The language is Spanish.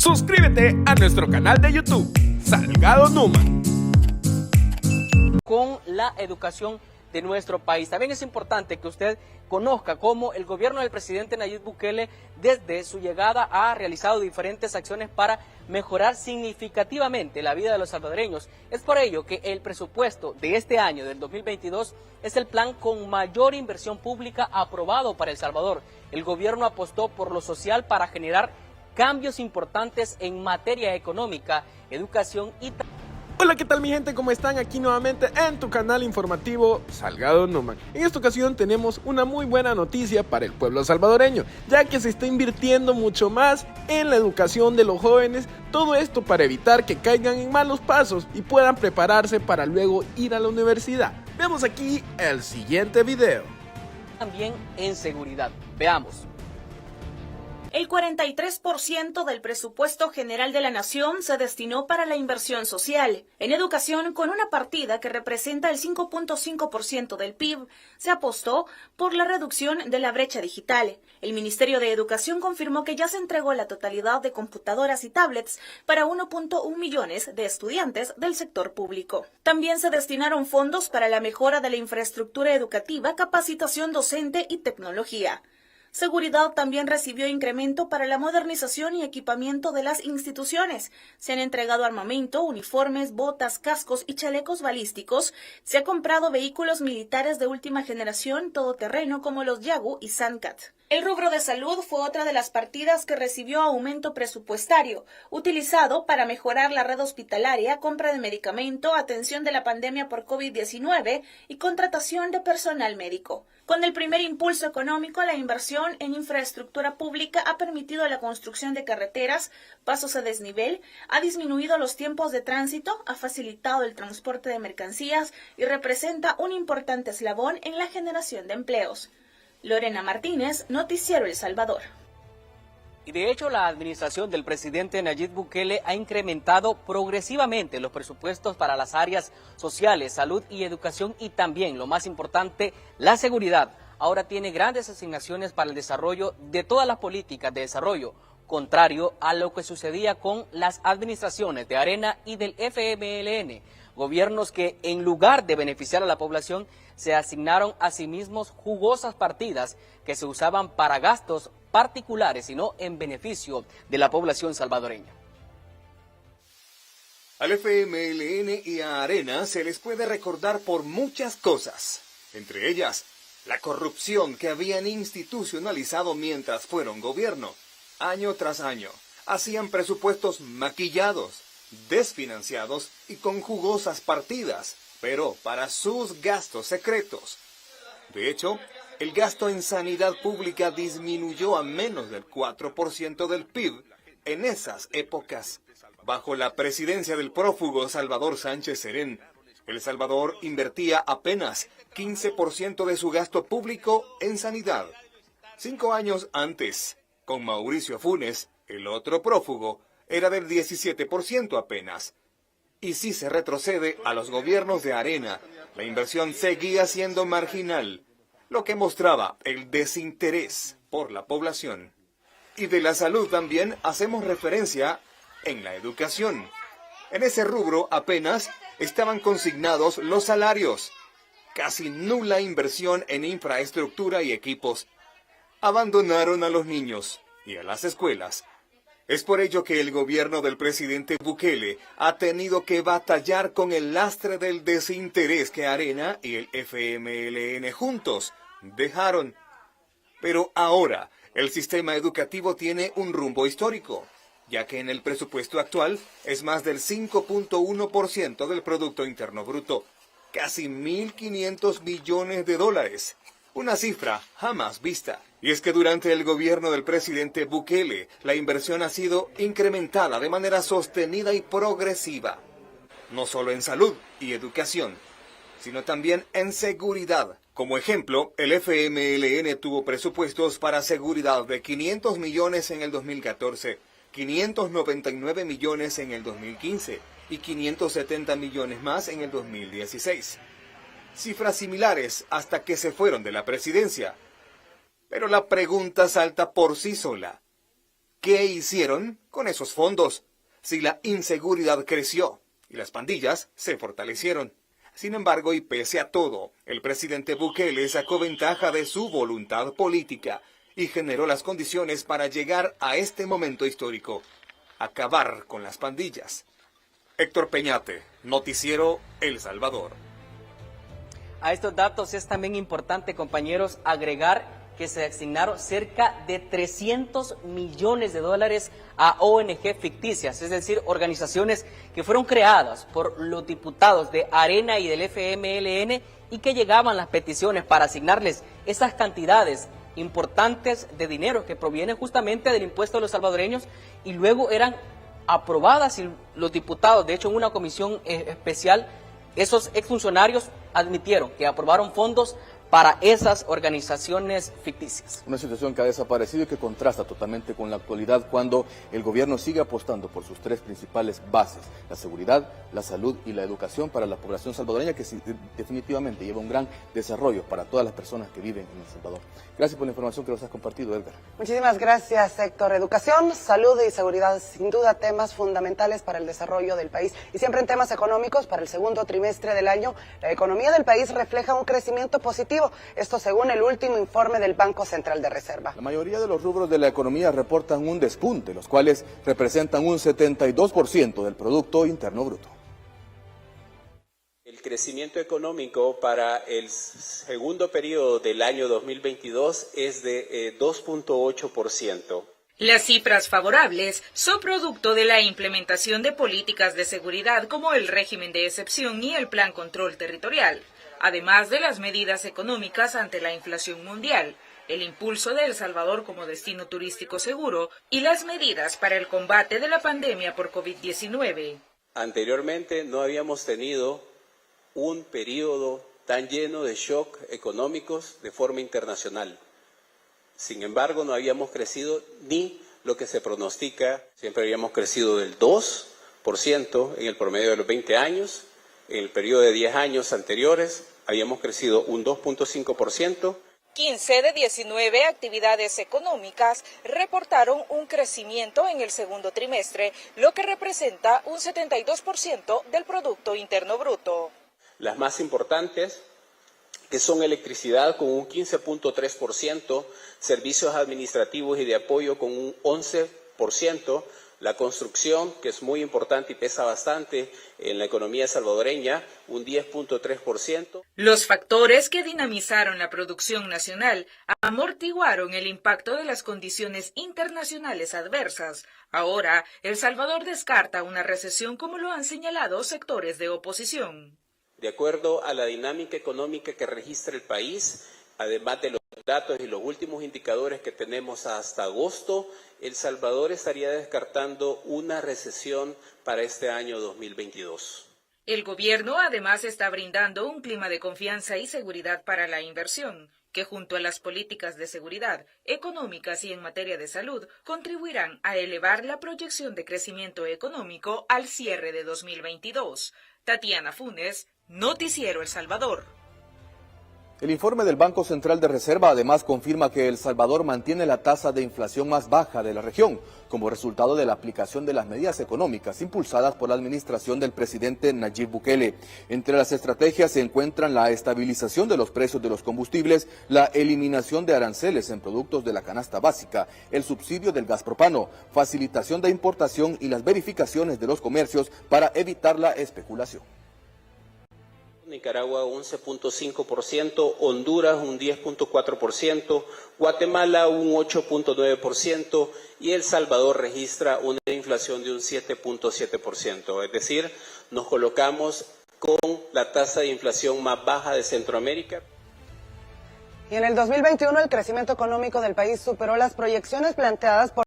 Suscríbete a nuestro canal de YouTube, Salgado Numan. Con la educación de nuestro país. También es importante que usted conozca cómo el gobierno del presidente Nayib Bukele desde su llegada ha realizado diferentes acciones para mejorar significativamente la vida de los salvadoreños. Es por ello que el presupuesto de este año, del 2022, es el plan con mayor inversión pública aprobado para El Salvador. El gobierno apostó por lo social para generar cambios importantes en materia económica, educación y Hola, ¿qué tal mi gente? ¿Cómo están? Aquí nuevamente en tu canal informativo Salgado Numan. En esta ocasión tenemos una muy buena noticia para el pueblo salvadoreño, ya que se está invirtiendo mucho más en la educación de los jóvenes, todo esto para evitar que caigan en malos pasos y puedan prepararse para luego ir a la universidad. Veamos aquí el siguiente video. También en seguridad. Veamos. El 43% del presupuesto general de la nación se destinó para la inversión social. En educación, con una partida que representa el 5.5% del PIB, se apostó por la reducción de la brecha digital. El Ministerio de Educación confirmó que ya se entregó la totalidad de computadoras y tablets para 1.1 millones de estudiantes del sector público. También se destinaron fondos para la mejora de la infraestructura educativa, capacitación docente y tecnología. Seguridad también recibió incremento para la modernización y equipamiento de las instituciones. Se han entregado armamento, uniformes, botas, cascos y chalecos balísticos. Se ha comprado vehículos militares de última generación todoterreno como los Yagu y Sandcat. El rubro de salud fue otra de las partidas que recibió aumento presupuestario, utilizado para mejorar la red hospitalaria, compra de medicamento, atención de la pandemia por COVID-19 y contratación de personal médico. Con el primer impulso económico, la inversión en infraestructura pública ha permitido la construcción de carreteras, pasos a desnivel, ha disminuido los tiempos de tránsito, ha facilitado el transporte de mercancías y representa un importante eslabón en la generación de empleos. Lorena Martínez, Noticiero El Salvador. Y de hecho, la administración del presidente Nayib Bukele ha incrementado progresivamente los presupuestos para las áreas sociales, salud y educación y también, lo más importante, la seguridad. Ahora tiene grandes asignaciones para el desarrollo de todas las políticas de desarrollo, contrario a lo que sucedía con las administraciones de Arena y del FMLN. Gobiernos que, en lugar de beneficiar a la población, se asignaron a sí mismos jugosas partidas que se usaban para gastos particulares y no en beneficio de la población salvadoreña. Al FMLN y a Arena se les puede recordar por muchas cosas, entre ellas la corrupción que habían institucionalizado mientras fueron gobierno. Año tras año, hacían presupuestos maquillados, desfinanciados y con jugosas partidas, pero para sus gastos secretos. De hecho, el gasto en sanidad pública disminuyó a menos del 4% del PIB en esas épocas. Bajo la presidencia del prófugo Salvador Sánchez Serén, El Salvador invertía apenas 15% de su gasto público en sanidad. 5 años antes, con Mauricio Funes, el otro prófugo, era del 17% apenas. Y si se retrocede a los gobiernos de Arena, la inversión seguía siendo marginal, lo que mostraba el desinterés por la población. Y de la salud también hacemos referencia en la educación. En ese rubro apenas estaban consignados los salarios. Casi nula inversión en infraestructura y equipos. Abandonaron a los niños y a las escuelas. Es por ello que el gobierno del presidente Bukele ha tenido que batallar con el lastre del desinterés que Arena y el FMLN juntos dejaron. Pero ahora el sistema educativo tiene un rumbo histórico, ya que en el presupuesto actual es más del 5.1% del Producto Interno Bruto, casi 1.500 millones de dólares. Una cifra jamás vista. Y es que durante el gobierno del presidente Bukele, la inversión ha sido incrementada de manera sostenida y progresiva. No solo en salud y educación, sino también en seguridad. Como ejemplo, el FMLN tuvo presupuestos para seguridad de 500 millones en el 2014, 599 millones en el 2015 y 570 millones más en el 2016. Cifras similares hasta que se fueron de la presidencia. Pero la pregunta salta por sí sola. ¿Qué hicieron con esos fondos? Si la inseguridad creció y las pandillas se fortalecieron. Sin embargo, y pese a todo, el presidente Bukele sacó ventaja de su voluntad política y generó las condiciones para llegar a este momento histórico, acabar con las pandillas. Héctor Peñate, Noticiero El Salvador. A estos datos es también importante, compañeros, agregar que se asignaron cerca de 300 millones de dólares a ONG ficticias, es decir, organizaciones que fueron creadas por los diputados de Arena y del FMLN y que llegaban las peticiones para asignarles esas cantidades importantes de dinero que provienen justamente del impuesto de los salvadoreños y luego eran aprobadas y los diputados, de hecho en una comisión especial, esos exfuncionarios admitieron que aprobaron fondos para esas organizaciones ficticias. Una situación que ha desaparecido y que contrasta totalmente con la actualidad cuando el gobierno sigue apostando por sus tres principales bases, la seguridad, la salud y la educación para la población salvadoreña, que definitivamente lleva un gran desarrollo para todas las personas que viven en El Salvador. Gracias por la información que nos has compartido, Edgar. Muchísimas gracias, Héctor. Educación, salud y seguridad, sin duda temas fundamentales para el desarrollo del país. Y siempre en temas económicos, para el segundo trimestre del año, la economía del país refleja un crecimiento positivo. Esto según el último informe del Banco Central de Reserva. La mayoría de los rubros de la economía reportan un despunte, los cuales representan un 72% del Producto Interno Bruto. El crecimiento económico para el segundo periodo del año 2022 es de 2.8%. Las cifras favorables son producto de la implementación de políticas de seguridad como el régimen de excepción y el Plan Control Territorial, además de las medidas económicas ante la inflación mundial, el impulso de El Salvador como destino turístico seguro y las medidas para el combate de la pandemia por COVID-19. Anteriormente no habíamos tenido un periodo tan lleno de shock económicos de forma internacional. Sin embargo, no habíamos crecido ni lo que se pronostica. Siempre habíamos crecido del 2% en el promedio de los 20 años. En el periodo de 10 años anteriores habíamos crecido un 2.5%. 15 de 19 actividades económicas reportaron un crecimiento en el segundo trimestre, lo que representa un 72% del Producto Interno Bruto. Las más importantes, que son electricidad con un 15.3%, servicios administrativos y de apoyo con un 11%, la construcción, que es muy importante y pesa bastante en la economía salvadoreña, un 10.3%. Los factores que dinamizaron la producción nacional amortiguaron el impacto de las condiciones internacionales adversas. Ahora, El Salvador descarta una recesión como lo han señalado sectores de oposición. De acuerdo a la dinámica económica que registra el país, además de los datos y los últimos indicadores que tenemos hasta agosto, El Salvador estaría descartando una recesión para este año 2022. El gobierno además está brindando un clima de confianza y seguridad para la inversión, que junto a las políticas de seguridad, económicas y en materia de salud, contribuirán a elevar la proyección de crecimiento económico al cierre de 2022. Tatiana Funes, Noticiero El Salvador. El informe del Banco Central de Reserva además confirma que El Salvador mantiene la tasa de inflación más baja de la región, como resultado de la aplicación de las medidas económicas impulsadas por la administración del presidente Nayib Bukele. Entre las estrategias se encuentran la estabilización de los precios de los combustibles, la eliminación de aranceles en productos de la canasta básica, el subsidio del gas propano, facilitación de importación y las verificaciones de los comercios para evitar la especulación. Nicaragua 11.5%, Honduras un 10.4%, Guatemala un 8.9% y El Salvador registra una inflación de un 7.7%. Es decir, nos colocamos con la tasa de inflación más baja de Centroamérica. Y en el 2021 el crecimiento económico del país superó las proyecciones planteadas por